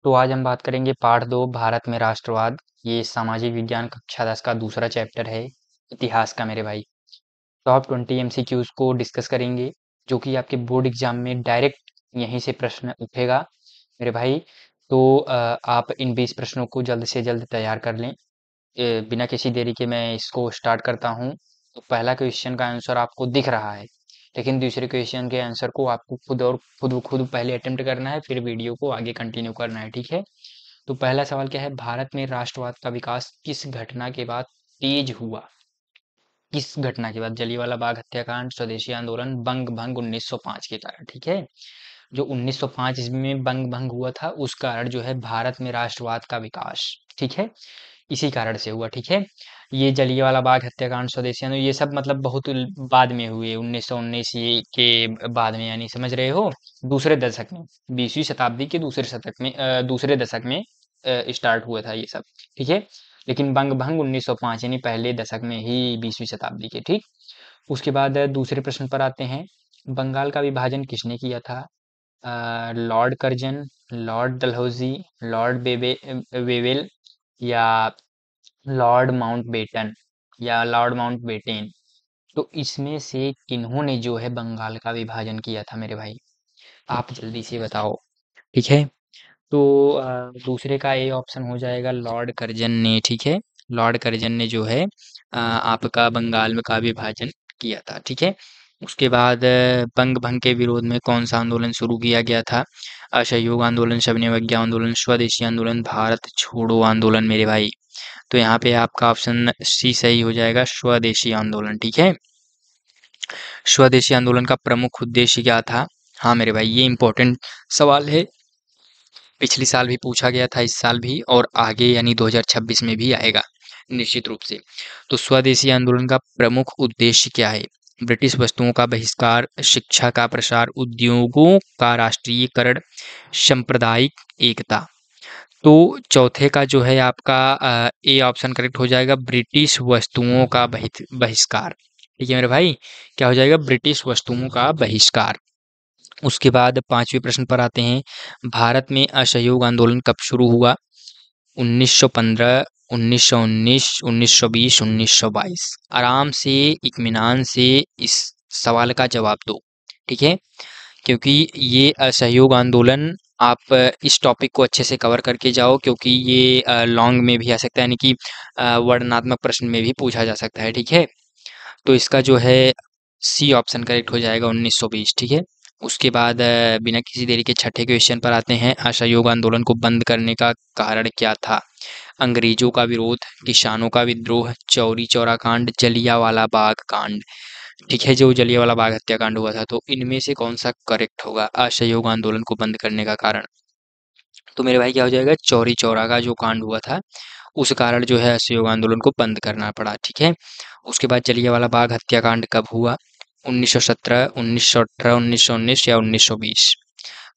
तो आज हम बात करेंगे पाठ 2 भारत में राष्ट्रवाद। ये सामाजिक विज्ञान कक्षा 10 का दूसरा चैप्टर है, इतिहास का मेरे भाई। टॉप 20 एमसीक्यूज को डिस्कस करेंगे, जो कि आपके बोर्ड एग्जाम में डायरेक्ट यहीं से प्रश्न उठेगा मेरे भाई। तो आप इन 20 प्रश्नों को जल्द से जल्द तैयार कर लें। बिना किसी देरी के मैं इसको स्टार्ट करता हूँ। तो पहला क्वेश्चन का आंसर आपको दिख रहा है, लेकिन दूसरे क्वेश्चन के आंसर को आपको खुद पहले अटेम्प्ट करना है, फिर वीडियो को आगे कंटिन्यू करना है, ठीक है। तो पहला सवाल क्या है, भारत में राष्ट्रवाद का विकास किस घटना के बाद तेज हुआ? किस घटना के बाद? जलियांवाला बाग हत्याकांड, स्वदेशी आंदोलन, बंग भंग 1905 के कारण, ठीक है। जो 1905 ईस्वी में बंग भंग हुआ था, उस कारण जो है भारत में राष्ट्रवाद का विकास, ठीक है, इसी कारण से हुआ, ठीक है। ये जलियांवाला बाग हत्याकांड, स्वदेशी आंदोलन, ये सब मतलब बहुत बाद में हुए, 1919 ये के बाद में, यानी समझ रहे हो, दूसरे दशक में, 20वीं शताब्दी के दूसरे शतक में, दूसरे दशक में स्टार्ट हुआ था ये सब, ठीक है। लेकिन बंग भंग 1905 यानी पहले दशक में ही, 20वीं शताब्दी के, ठीक। उसके बाद दूसरे प्रश्न पर आते हैं। बंगाल का विभाजन किसने किया था? Lord Curzon, Lord Dalhousie, Lord Wavell, या लॉर्ड माउंटबेटन, या लॉर्ड माउंटबेटेन। तो इसमें से किन्होंने जो है बंगाल का विभाजन किया था मेरे भाई? आप जल्दी से बताओ, ठीक है। तो दूसरे का ए ऑप्शन हो जाएगा लॉर्ड कर्जन ने, ठीक है। लॉर्ड कर्जन ने जो है आपका बंगाल में का विभाजन किया था, ठीक है। उसके बाद बंग भंग के विरोध में कौन सा आंदोलन शुरू किया गया था? असहयोग आंदोलन, सविनय अवज्ञा आंदोलन, स्वदेशी आंदोलन, भारत छोड़ो आंदोलन मेरे भाई। तो यहाँ पे आपका ऑप्शन सी सही हो जाएगा, स्वदेशी आंदोलन, ठीक है। स्वदेशी आंदोलन का प्रमुख उद्देश्य क्या था? हाँ मेरे भाई, ये इंपॉर्टेंट सवाल है, पिछले साल भी पूछा गया था, इस साल भी, और आगे यानी 2026 में भी आएगा निश्चित रूप से। तो स्वदेशी आंदोलन का प्रमुख उद्देश्य क्या है? ब्रिटिश वस्तुओं का बहिष्कार, शिक्षा का प्रसार, उद्योगों का राष्ट्रीयकरण, सांप्रदायिक एकता। तो चौथे का जो है आपका ए ऑप्शन करेक्ट हो जाएगा, ब्रिटिश वस्तुओं का बहिष्कार, ठीक है मेरे भाई। क्या हो जाएगा? ब्रिटिश वस्तुओं का बहिष्कार। उसके बाद पांचवें प्रश्न पर आते हैं। भारत में असहयोग आंदोलन कब शुरू हुआ? 1915, 1919, 1920, 1922। आराम से, इत्मीनान से इस सवाल का जवाब दो, ठीक है। क्योंकि ये असहयोग आंदोलन, आप इस टॉपिक को अच्छे से कवर करके जाओ, क्योंकि ये लॉन्ग में भी आ सकता है, यानी कि वर्णनात्मक प्रश्न में भी पूछा जा सकता है, ठीक है। तो इसका जो है सी ऑप्शन करेक्ट हो जाएगा, 1920, ठीक है। उसके बाद बिना किसी देरी के छठे क्वेश्चन पर आते हैं। असहयोग आंदोलन को बंद करने का कारण क्या था? अंग्रेजों का विरोध, किसानों का विद्रोह, चौरी चौरा कांड, जलियांवाला बाग कांड, ठीक है, जो जलियांवाला बाग हत्याकांड हुआ था। तो इनमें से कौन सा करेक्ट होगा असहयोग आंदोलन को बंद करने का कारण? तो मेरे भाई क्या हो जाएगा, चौरी चौरा का जो कांड हुआ था, उस कारण जो है असहयोग आंदोलन को बंद करना पड़ा, ठीक है। उसके बाद जलियांवाला बाग हत्याकांड कब हुआ? 1917, 1918, 1919 या 1920।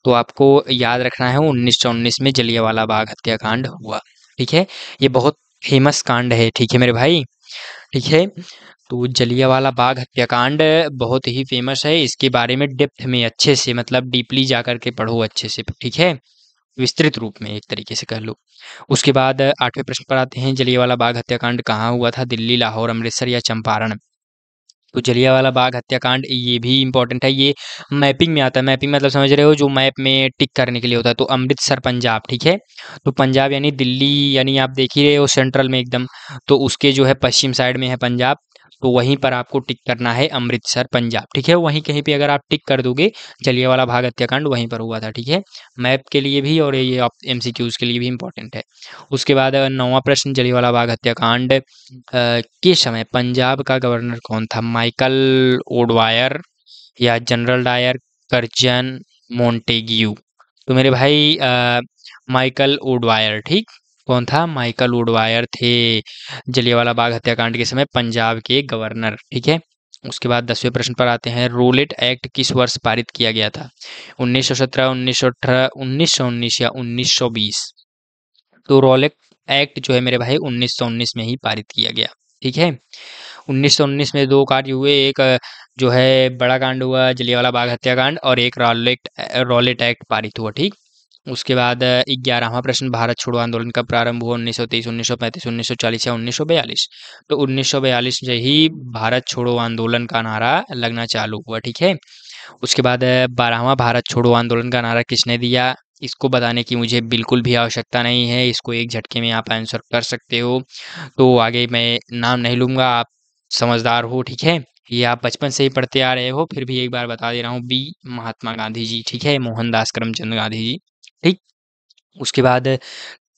तो आपको याद रखना है, 1919 में जलियांवाला बाग हत्याकांड हुआ, ठीक है। ये बहुत फेमस कांड है, ठीक है मेरे भाई, ठीक है। तो जलियांवाला बाग हत्याकांड बहुत ही फेमस है, इसके बारे में डेप्थ में अच्छे से, मतलब डीपली जा कर के पढ़ो अच्छे से, ठीक है, विस्तृत रूप में एक तरीके से कह लो। उसके बाद आठवें प्रश्न पर आते हैं। जलियांवाला बाग हत्याकांड कहाँ हुआ था? दिल्ली, लाहौर, अमृतसर या चंपारण? तो जलियांवाला बाग हत्याकांड ये भी इम्पोर्टेंट है, ये मैपिंग में आता है। मैपिंग मतलब समझ रहे हो, जो मैप में टिक करने के लिए होता है। तो अमृतसर पंजाब, ठीक है। तो पंजाब यानी दिल्ली, यानी आप देख ही रहे हो सेंट्रल में एकदम, तो उसके जो है पश्चिम साइड में है पंजाब, तो वहीं पर आपको टिक करना है अमृतसर पंजाब, ठीक है। वहीं कहीं पे अगर आप टिक कर दोगे, जलियांवाला बाग हत्याकांड वहीं पर हुआ था, ठीक है। मैप के लिए भी और ये एमसीक्यूज के लिए भी इम्पोर्टेंट है। उसके बाद नौवां प्रश्न, जलियांवाला बाग हत्याकांड के समय पंजाब का गवर्नर कौन था? माइकल ओडवायर, या जनरल डायर, कर्जन, मोंटेग्यू? तो मेरे भाई माइकल ओडवायर, ठीक। कौन था? माइकल ओडवायर थे जलियांवाला बाग हत्याकांड के समय पंजाब के गवर्नर, ठीक है। उसके बाद 10वें प्रश्न पर आते हैं। रोलेट एक्ट किस वर्ष पारित किया गया था? 1917, 1918, 1919 या 1920? तो रोलेट एक्ट जो है मेरे भाई 1919 में ही पारित किया गया, ठीक है। 1919 में दो कार्य हुए, एक जो है बड़ा कांड हुआ जलियांवाला बाग हत्याकांड, और एक रॉलेट रॉलेट एक्ट पारित हुआ, ठीक। उसके बाद 11वां प्रश्न, भारत छोड़ो आंदोलन कब प्रारंभ हुआ? 1923, 1935, 1940 या 1942? तो 1942 से ही भारत छोड़ो आंदोलन का नारा लगना चालू हुआ, ठीक है। उसके बाद 12वां, भारत छोड़ो आंदोलन का नारा किसने दिया? इसको बताने की मुझे बिल्कुल भी आवश्यकता नहीं है, इसको एक झटके में आप आंसर कर सकते हो। तो आगे मैं नाम नहीं लूँगा, आप समझदार हो, ठीक है। ये आप बचपन से ही पढ़ते आ रहे हो, फिर भी एक बार बता दे रहा हूँ, बी महात्मा गांधी जी, ठीक है, मोहनदास करमचंद गांधी जी, ठीक। उसके बाद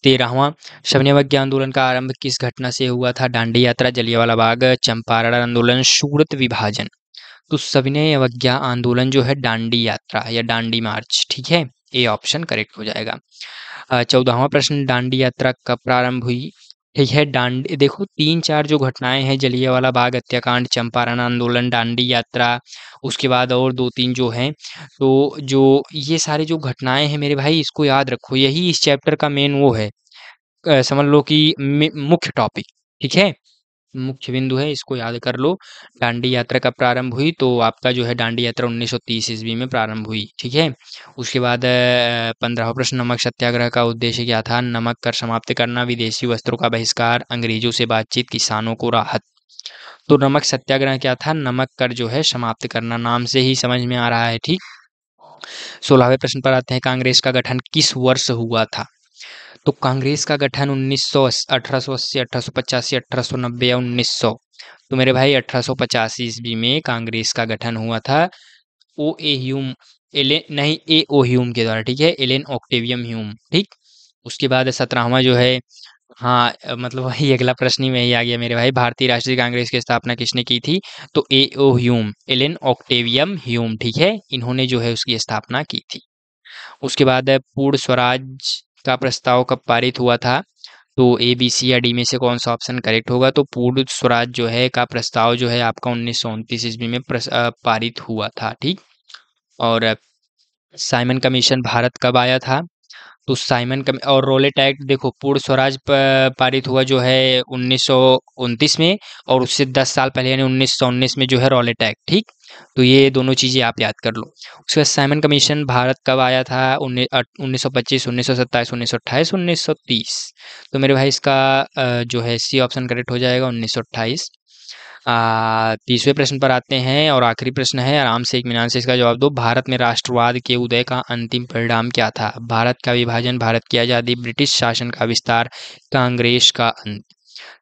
13वां, सविनय अवज्ञा आंदोलन का आरंभ किस घटना से हुआ था? दांडी यात्रा, जलियांवाला बाग, चंपारण आंदोलन, सूरत विभाजन? तो सविनय अवज्ञा आंदोलन जो है दांडी यात्रा या दांडी मार्च, ठीक है, ए ऑप्शन करेक्ट हो जाएगा। 14वां प्रश्न, दांडी यात्रा कब प्रारंभ हुई? ठीक है, दांडी देखो 3-4 जो घटनाएं हैं, जलियांवाला बाग हत्याकांड, चंपारण आंदोलन, दांडी यात्रा, उसके बाद और 2-3 जो हैं, तो जो ये सारी जो घटनाएं हैं मेरे भाई, इसको याद रखो, यही इस चैप्टर का मेन वो है, समझ लो कि मुख्य टॉपिक, ठीक है, मुख्य बिंदु है, इसको याद कर लो। दांडी यात्रा कब प्रारंभ हुई? तो आपका जो है दांडी यात्रा 1930 ईस्वी में प्रारंभ हुई, ठीक है। उसके बाद 15वां प्रश्न, नमक सत्याग्रह का उद्देश्य क्या था? नमक कर समाप्त करना, विदेशी वस्त्रों का बहिष्कार, अंग्रेजों से बातचीत, किसानों को राहत। तो नमक सत्याग्रह क्या था? नमक कर जो है समाप्त करना, नाम से ही समझ में आ रहा है, ठीक। 16वें प्रश्न पर आते हैं, कांग्रेस का गठन किस वर्ष हुआ था? तो कांग्रेस का गठन 1880, 1885, 1890 या 1900? तो मेरे भाई 1885 ईस्वी में कांग्रेस का गठन हुआ था। ओ ए ह्यूम, एलेन नहीं, ए ओ ह्यूम के द्वारा, ठीक है, एलेन ऑक्टेवियम ह्यूम, ठीक। उसके बाद 17वां जो है, हाँ, मतलब वही अगला प्रश्न ही वही आ गया मेरे भाई, भारतीय राष्ट्रीय कांग्रेस की स्थापना किसने की थी? तो ए ओ ह्यूम, एलेन ऑक्टेवियम ह्यूम, ठीक है, इन्होंने जो है उसकी स्थापना की थी। उसके बाद पूर्ण स्वराज का प्रस्ताव कब पारित हुआ था? तो ए, बी, सी या डी में से कौन सा ऑप्शन करेक्ट होगा? तो पूर्ण स्वराज जो है का प्रस्ताव जो है आपका 1929 ईस्वी में पारित हुआ था, ठीक। और साइमन कमीशन भारत कब आया था? तो साइमन कम और रोलेट एक्ट, देखो पूर्ण स्वराज पारित हुआ जो है 1929 में, और उससे 10 साल पहले यानी 1919 में जो है रोलेट एक्ट, ठीक। तो ये दोनों चीज़ें आप याद कर लो। उसके बाद साइमन कमीशन भारत कब आया था? 1925, 1927, 1928, 1930? तो मेरे भाई इसका जो है सी ऑप्शन करेक्ट हो जाएगा, 1928। 30वें प्रश्न पर आते हैं और आखिरी प्रश्न है, आराम से इत्मीनान से इसका जवाब दो। भारत में राष्ट्रवाद के उदय का अंतिम परिणाम क्या था? भारत का विभाजन, भारत की आज़ादी, ब्रिटिश शासन का विस्तार, कांग्रेस का अंत?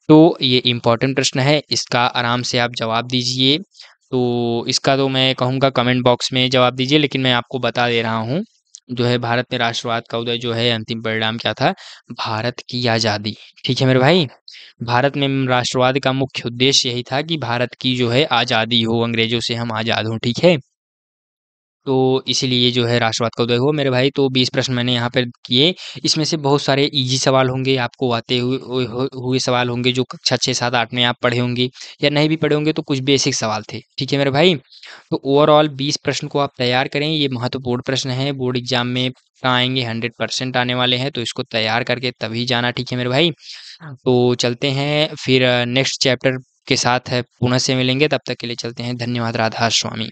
तो ये इम्पोर्टेंट प्रश्न है, इसका आराम से आप जवाब दीजिए। तो इसका तो मैं कहूँगा कमेंट बॉक्स में जवाब दीजिए, लेकिन मैं आपको बता दे रहा हूँ, जो है भारत में राष्ट्रवाद का उदय जो है अंतिम परिणाम क्या था? भारत की आज़ादी, ठीक है मेरे भाई। भारत में राष्ट्रवाद का मुख्य उद्देश्य यही था कि भारत की जो है आज़ादी हो, अंग्रेजों से हम आज़ाद हों, ठीक है। तो इसीलिए जो है राष्ट्रवाद का उदय हुआ मेरे भाई। तो 20 प्रश्न मैंने यहाँ पर किए, इसमें से बहुत सारे इजी सवाल होंगे, आपको आते हुए सवाल होंगे जो कक्षा 6, 7, 8 में आप पढ़े होंगे, या नहीं भी पढ़े होंगे तो कुछ बेसिक सवाल थे, ठीक है मेरे भाई। तो ओवरऑल 20 प्रश्न को आप तैयार करें, ये महत्वपूर्ण प्रश्न है, बोर्ड एग्जाम में आएंगे, 100% आने वाले हैं, तो इसको तैयार करके तभी जाना, ठीक है मेरे भाई। तो चलते हैं फिर नेक्स्ट चैप्टर के साथ है, पुनः से मिलेंगे, तब तक के लिए चलते हैं, धन्यवाद, राधा स्वामी।